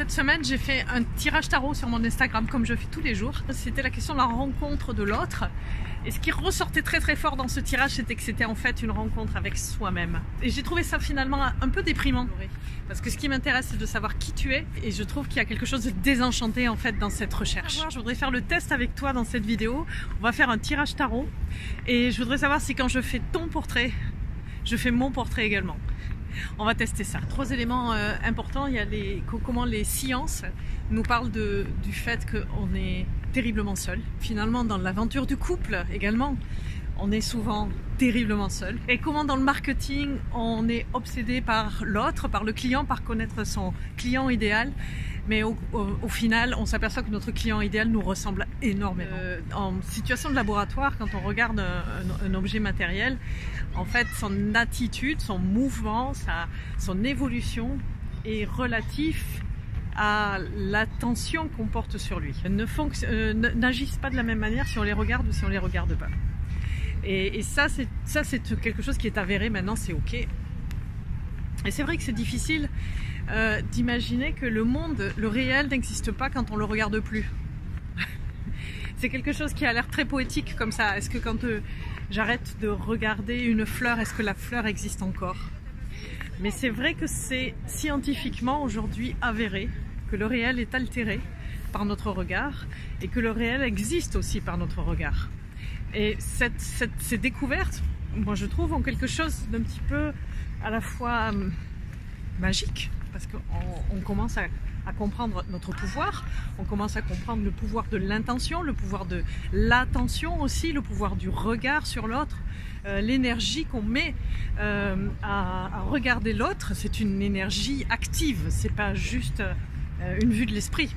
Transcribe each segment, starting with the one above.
Cette semaine, j'ai fait un tirage tarot sur mon Instagram, comme je fais tous les jours. C'était la question de la rencontre de l'autre. Et ce qui ressortait très très fort dans ce tirage, c'était que c'était en fait une rencontre avec soi-même. Et j'ai trouvé ça finalement un peu déprimant. Parce que ce qui m'intéresse, c'est de savoir qui tu es. Et je trouve qu'il y a quelque chose de désenchanté en fait dans cette recherche. Je voudrais faire le test avec toi dans cette vidéo. On va faire un tirage tarot. Et je voudrais savoir si quand je fais ton portrait, je fais mon portrait également. On va tester ça. 3 éléments importants. Il y a comment les sciences nous parlent du fait qu'on est terriblement seul. Finalement, dans l'aventure du couple également, on est souvent terriblement seul. Et comment dans le marketing, on est obsédé par l'autre, par le client, par connaître son client idéal. Mais au final, on s'aperçoit que notre client idéal nous ressemble énormément. En situation de laboratoire, quand on regarde un objet matériel, en fait, son attitude, son mouvement, son évolution est relatif à l'attention qu'on porte sur lui. N'agissent pas de la même manière si on les regarde ou si on les regarde pas. Et ça, c'est quelque chose qui est avéré maintenant, c'est ok. Et c'est vrai que c'est difficile d'imaginer que le monde, le réel, n'existe pas quand on le regarde plus. C'est quelque chose qui a l'air très poétique comme ça. Est-ce que quand j'arrête de regarder une fleur, est-ce que la fleur existe encore? Mais c'est vrai que c'est scientifiquement aujourd'hui avéré que le réel est altéré par notre regard et que le réel existe aussi par notre regard. Et ces découvertes, moi je trouve, ont quelque chose d'un petit peu à la fois magique, parce qu'on commence à comprendre notre pouvoir, on commence à comprendre le pouvoir de l'intention, le pouvoir de l'attention aussi, le pouvoir du regard sur l'autre, l'énergie qu'on met à regarder l'autre, c'est une énergie active, c'est pas juste une vue de l'esprit.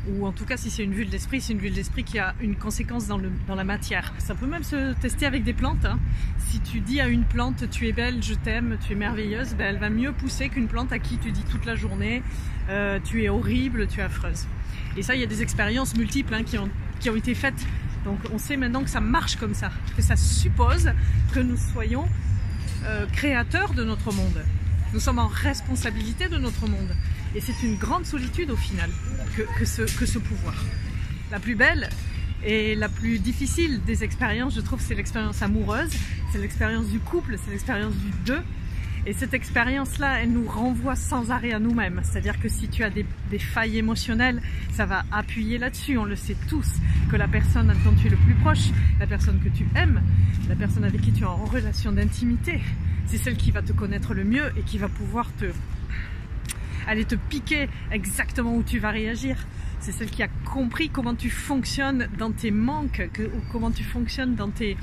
Ou en tout cas, si c'est une vue de l'esprit, c'est une vue de l'esprit qui a une conséquence dans la matière. Ça peut même se tester avec des plantes. Hein. Si tu dis à une plante « tu es belle, je t'aime, tu es merveilleuse », ben, elle va mieux pousser qu'une plante à qui tu dis toute la journée « tu es horrible, tu es affreuse ». Et ça, il y a des expériences multiples hein, qui ont été faites. Donc on sait maintenant que ça marche comme ça, que ça suppose que nous soyons créateurs de notre monde. Nous sommes en responsabilité de notre monde. Et c'est une grande solitude au final que ce pouvoir. La plus belle et la plus difficile des expériences, je trouve, c'est l'expérience amoureuse, c'est l'expérience du couple, c'est l'expérience du deux. Et cette expérience-là, elle nous renvoie sans arrêt à nous-mêmes. C'est-à-dire que si tu as des failles émotionnelles, ça va appuyer là-dessus. On le sait tous, que la personne dont tu es le plus proche, la personne que tu aimes, la personne avec qui tu es en relation d'intimité, c'est celle qui va te connaître le mieux et qui va pouvoir aller te piquer exactement où tu vas réagir. C'est celle qui a compris comment tu fonctionnes dans tes manques, comment tu fonctionnes dans tes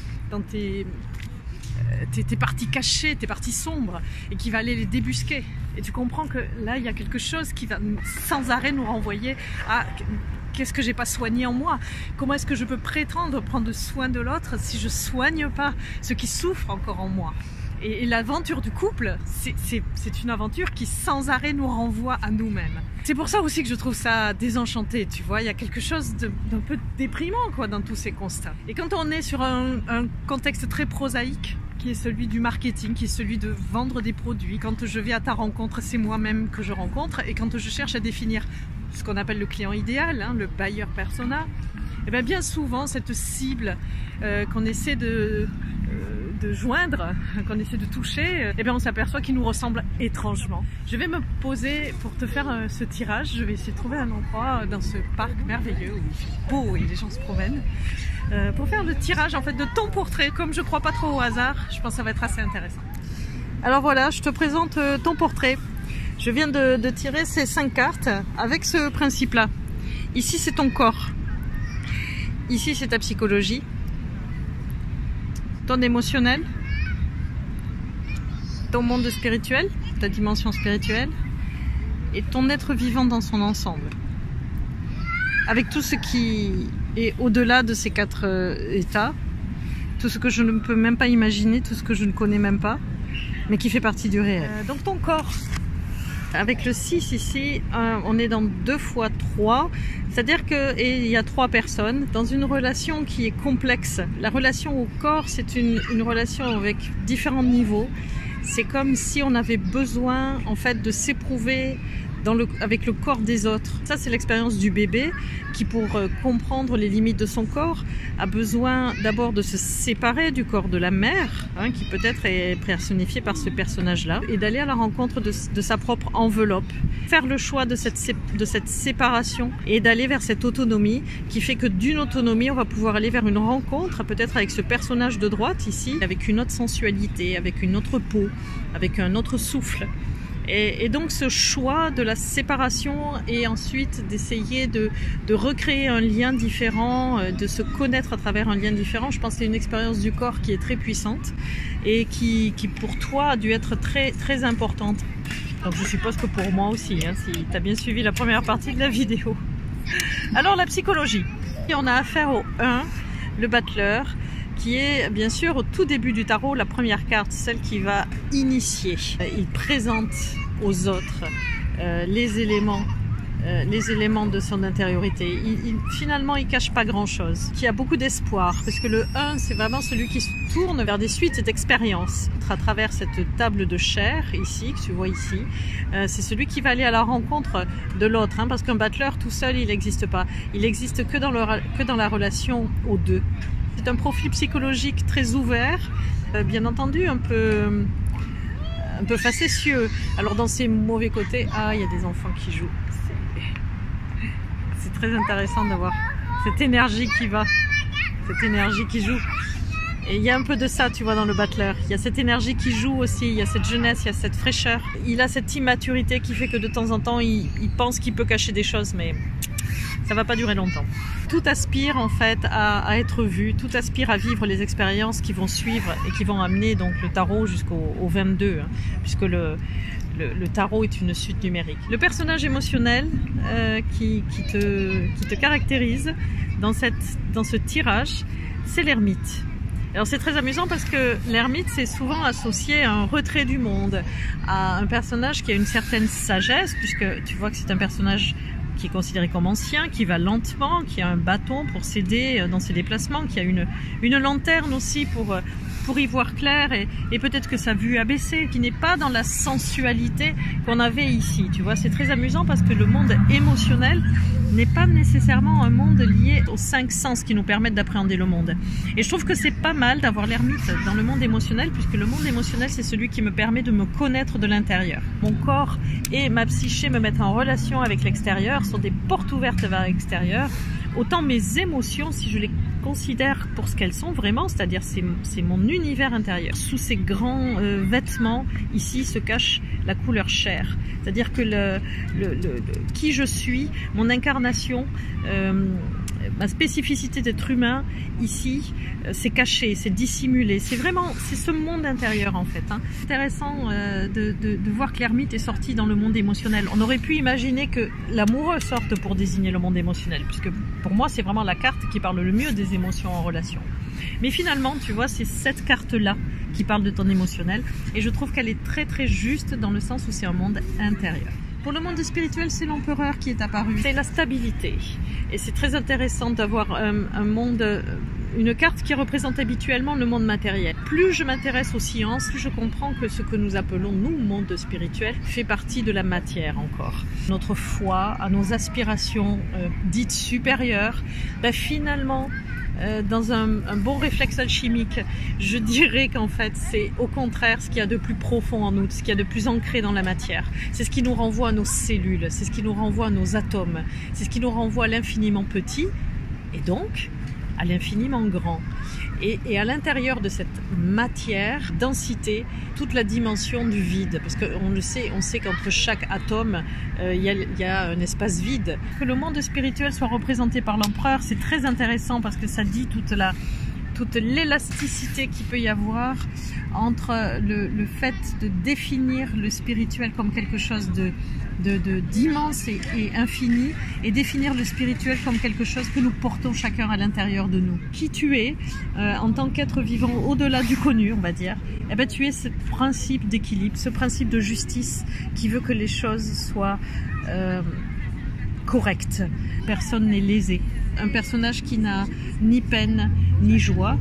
parties cachées, tes parties sombres, et qui va aller les débusquer. Et tu comprends que là, il y a quelque chose qui va sans arrêt nous renvoyer à qu'est-ce que j'ai pas soigné en moi? Comment est-ce que je peux prétendre prendre soin de l'autre si je soigne pas ce qui souffre encore en moi? Et l'aventure du couple, c'est une aventure qui sans arrêt nous renvoie à nous-mêmes. C'est pour ça aussi que je trouve ça désenchanté, tu vois. Il y a quelque chose d'un peu déprimant quoi, dans tous ces constats. Et quand on est sur un contexte très prosaïque, qui est celui du marketing, qui est celui de vendre des produits, quand je vais à ta rencontre, c'est moi-même que je rencontre, et quand je cherche à définir ce qu'on appelle le client idéal, hein, le buyer persona, et bien souvent cette cible qu'on essaie de joindre, qu'on essaie de toucher, on s'aperçoit qu'il nous ressemble étrangement. Je vais me poser pour te faire ce tirage. Je vais essayer de trouver un endroit dans ce parc merveilleux où il fait beau et les gens se promènent pour faire le tirage en fait de ton portrait. Comme je crois pas trop au hasard, je pense que ça va être assez intéressant. Alors voilà, je te présente ton portrait. Je viens de tirer ces 5 cartes avec ce principe-là. Ici, c'est ton corps. Ici, c'est ta psychologie. Ton émotionnel, ton monde spirituel, ta dimension spirituelle et ton être vivant dans son ensemble. Avec tout ce qui est au-delà de ces 4 états, tout ce que je ne peux même pas imaginer, tout ce que je ne connais même pas, mais qui fait partie du réel. Donc ton corps, avec le 6 ici, on est dans 2 fois 3, c'est-à-dire qu'il y a 3 personnes dans une relation qui est complexe. La relation au corps, c'est une relation avec différents niveaux. C'est comme si on avait besoin en fait de s'éprouver avec le corps des autres. Ça, c'est l'expérience du bébé qui, pour comprendre les limites de son corps, a besoin d'abord de se séparer du corps de la mère, hein, qui peut-être est personnifiée par ce personnage-là, et d'aller à la rencontre de sa propre enveloppe. Faire le choix de cette séparation et d'aller vers cette autonomie qui fait que d'une autonomie, on va pouvoir aller vers une rencontre, peut-être avec ce personnage de droite ici, avec une autre sensualité, avec une autre peau, avec un autre souffle. Et donc ce choix de la séparation et ensuite d'essayer de recréer un lien différent, de se connaître à travers un lien différent, je pense que c'est une expérience du corps qui est très puissante et qui pour toi a dû être très, très importante. Donc je suppose que pour moi aussi, hein, si tu as bien suivi la première partie de la vidéo. Alors la psychologie. Et on a affaire au 1, le battleur, qui est bien sûr au tout début du tarot la première carte, celle qui va initier. Il présente aux autres les éléments de son intériorité. Finalement, il cache pas grand-chose. Il y a beaucoup d'espoir, parce que le 1, c'est vraiment celui qui se tourne vers des suites d'expériences. À travers cette table de chair, ici, que tu vois ici, c'est celui qui va aller à la rencontre de l'autre, hein, parce qu'un battleur tout seul, il n'existe pas. Il n'existe que dans la relation aux deux. C'est un profil psychologique très ouvert, bien entendu un peu facétieux. Alors dans ses mauvais côtés, il y a des enfants qui jouent. C'est très intéressant d'avoir cette énergie qui va, cette énergie qui joue. Et il y a un peu de ça, tu vois, dans le battleur. Il y a cette énergie qui joue aussi, il y a cette jeunesse, il y a cette fraîcheur. Il a cette immaturité qui fait que de temps en temps, il pense qu'il peut cacher des choses, mais ça va pas durer longtemps. Tout aspire en fait à être vu, tout aspire à vivre les expériences qui vont suivre et qui vont amener donc le tarot jusqu'au 22, hein, puisque le tarot est une suite numérique. Le personnage émotionnel qui te caractérise dans ce tirage, c'est l'ermite. Alors c'est très amusant parce que l'ermite c'est souvent associé à un retrait du monde, à un personnage qui a une certaine sagesse, puisque tu vois que c'est un personnage qui est considéré comme ancien, qui va lentement, qui a un bâton pour s'aider dans ses déplacements, qui a une lanterne aussi pour y voir clair et peut-être que sa vue a baissé, qui n'est pas dans la sensualité qu'on avait ici. Tu vois, c'est très amusant parce que le monde émotionnel n'est pas nécessairement un monde lié aux 5 sens qui nous permettent d'appréhender le monde. Et je trouve que c'est pas mal d'avoir l'ermite dans le monde émotionnel, puisque le monde émotionnel, c'est celui qui me permet de me connaître de l'intérieur. Mon corps et ma psyché me mettent en relation avec l'extérieur, sont des portes ouvertes vers l'extérieur. Autant mes émotions, si je les considère pour ce qu'elles sont vraiment, c'est-à-dire c'est mon univers intérieur. Sous ces grands vêtements, ici se cache la couleur chair. C'est-à-dire que qui je suis, mon incarnation, ma spécificité d'être humain, ici, c'est caché, c'est dissimulé. C'est ce monde intérieur en fait. Hein. C'est intéressant de voir que l'ermite est sorti dans le monde émotionnel. On aurait pu imaginer que l'amoureux sorte pour désigner le monde émotionnel, puisque pour moi c'est vraiment la carte qui parle le mieux des émotions en relation. Mais finalement, tu vois, c'est cette carte-là qui parle de ton émotionnel, et je trouve qu'elle est très très juste dans le sens où c'est un monde intérieur. Pour le monde spirituel, c'est l'empereur qui est apparu. C'est la stabilité. Et c'est très intéressant d'avoir une carte qui représente habituellement le monde matériel. Plus je m'intéresse aux sciences, plus je comprends que ce que nous appelons, nous, monde spirituel, fait partie de la matière encore. Notre foi, à nos aspirations dites supérieures, finalement, dans un bon réflexe alchimique, je dirais qu'en fait c'est au contraire ce qu'il y a de plus profond en nous, ce qu'il y a de plus ancré dans la matière. C'est ce qui nous renvoie à nos cellules, c'est ce qui nous renvoie à nos atomes, c'est ce qui nous renvoie à l'infiniment petit et donc à l'infiniment grand. Et à l'intérieur de cette matière, densité, toute la dimension du vide. Parce qu'on le sait, on sait qu'entre chaque atome, il y a un espace vide. Que le monde spirituel soit représenté par l'empereur, c'est très intéressant parce que ça dit toute l'élasticité qu'il peut y avoir entre le fait de définir le spirituel comme quelque chose d'immense et infini, et définir le spirituel comme quelque chose que nous portons chacun à l'intérieur de nous. Qui tu es en tant qu'être vivant au-delà du connu, on va dire, tu es ce principe d'équilibre, ce principe de justice qui veut que les choses soient correctes. Personne n'est lésé. Un personnage qui n'a ni peine ni joie,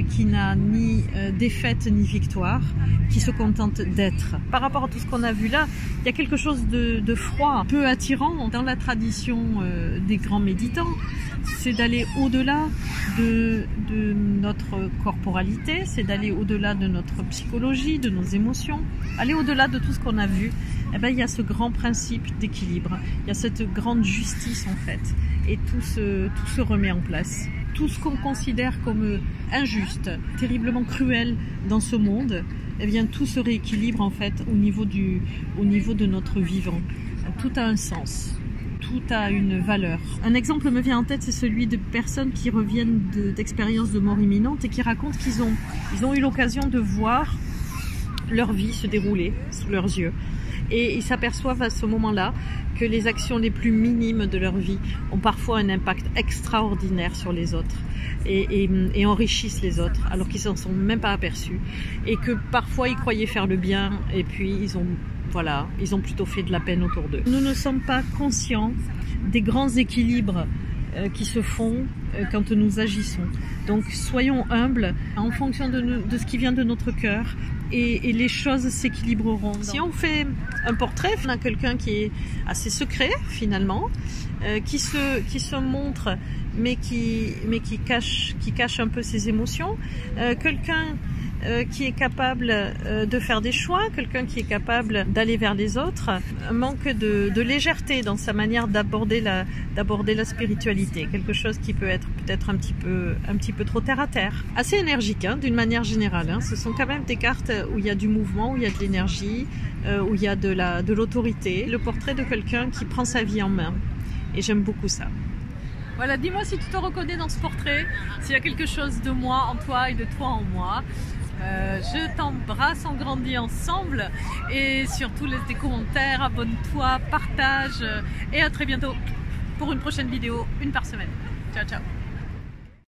qui n'a ni défaite ni victoire, qui se contente d'être. Par rapport à tout ce qu'on a vu là, il y a quelque chose de froid, peu attirant dans la tradition des grands méditants. C'est d'aller au-delà de notre corporalité, c'est d'aller au-delà de notre psychologie, de nos émotions, aller au-delà de tout ce qu'on a vu. Eh ben, il y a ce grand principe d'équilibre, il y a cette grande justice en fait, et tout se remet en place. Tout ce qu'on considère comme injuste, terriblement cruel dans ce monde, eh bien tout se rééquilibre en fait au niveau de notre vivant. Tout a un sens. Tout a une valeur. Un exemple me vient en tête, c'est celui de personnes qui reviennent d'expériences de mort imminente et qui racontent qu'ils ont eu l'occasion de voir leur vie se dérouler sous leurs yeux. Et ils s'aperçoivent à ce moment-là que les actions les plus minimes de leur vie ont parfois un impact extraordinaire sur les autres et enrichissent les autres alors qu'ils s'en sont même pas aperçus. Et que parfois ils croyaient faire le bien et puis ils ont plutôt fait de la peine autour d'eux. Nous ne sommes pas conscients des grands équilibres qui se font quand nous agissons. Donc soyons humbles en fonction de ce qui vient de notre cœur et les choses s'équilibreront. Si on fait un portrait, on a quelqu'un qui est assez secret finalement, qui se montre mais qui cache un peu ses émotions, quelqu'un qui est capable de faire des choix, quelqu'un qui est capable d'aller vers les autres, un manque de légèreté dans sa manière d'aborder la spiritualité, quelque chose qui peut être peut-être un petit peu trop terre à terre. Assez énergique hein, d'une manière générale, hein. Ce sont quand même des cartes où il y a du mouvement, où il y a de l'énergie, où il y a de l'autorité. Le portrait de quelqu'un qui prend sa vie en main et j'aime beaucoup ça. Voilà, dis-moi si tu te reconnais dans ce portrait, s'il y a quelque chose de moi en toi et de toi en moi. Je t'embrasse, on grandit ensemble et surtout laisse des commentaires, abonne-toi, partage et à très bientôt pour une prochaine vidéo, une par semaine. Ciao ciao.